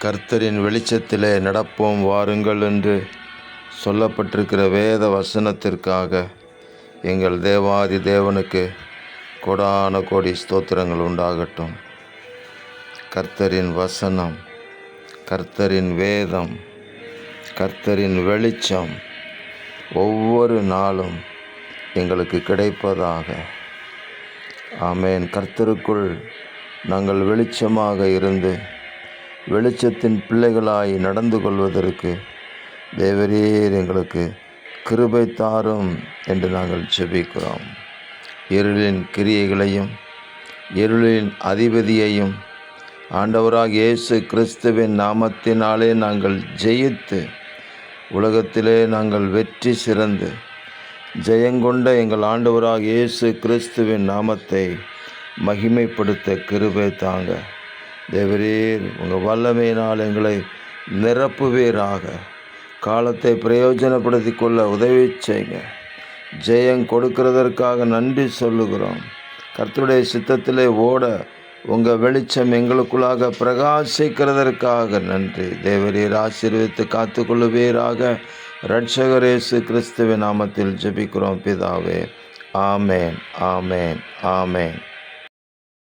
கர்த்தரின் வெளிச்சத்திலே நடப்போம் வாருங்கள் என்று சொல்லப்பட்டிருக்கிற வேத வசனத்திற்காக எங்கள் தேவாதி தேவனுக்கு கோடான கோடி ஸ்தோத்திரங்கள் உண்டாகட்டும். கர்த்தரின் வசனம், கர்த்தரின் வேதம், கர்த்தரின் வெளிச்சம் ஒவ்வொரு நாளும் எங்களுக்கு கிடைப்பதாக. ஆமென். கர்த்தருக்குள் நாங்கள் வெளிச்சமாக இருந்து வெளிச்சத்தின் பிள்ளைகளாய் நடந்து கொள்வதற்கு தேவரீர் எங்களுக்கு கிருபை தாரும் என்று நாங்கள் ஜெபிக்கிறோம். இருளின் கிரியைகளையும் இருளின் அதிபதியையும் ஆண்டவராக இயேசு கிறிஸ்துவின் நாமத்தினாலே நாங்கள் ஜெயித்து உலகத்திலே நாங்கள் வெற்றி சிறந்து ஜெயங்கொண்ட எங்கள் ஆண்டவராக இயேசு கிறிஸ்துவின் நாமத்தை மகிமைப்படுத்த கிருபை தாங்க. தேவரீர் உங்கள் வல்லமையினால் எங்களை நிரப்புவீராக. காலத்தை பிரயோஜனப்படுத்தி கொள்ள உதவி செய்யுங்க. ஜெயம் கொடுக்கிறதற்காக நன்றி சொல்லுகிறோம். கர்த்தருடைய சித்தத்திலே ஓட உங்கள் வெளிச்சம் எங்களுக்குள்ளாக பிரகாசிக்கிறதற்காக நன்றி. தேவரீர் ஆசீர்வதித்து காத்துக்கொள்ளுவீராக. இரட்சகர் இயேசு கிறிஸ்துவின் நாமத்தில் ஜெபிக்கிறோம் பிதாவே. ஆமேன், ஆமேன், ஆமேன்.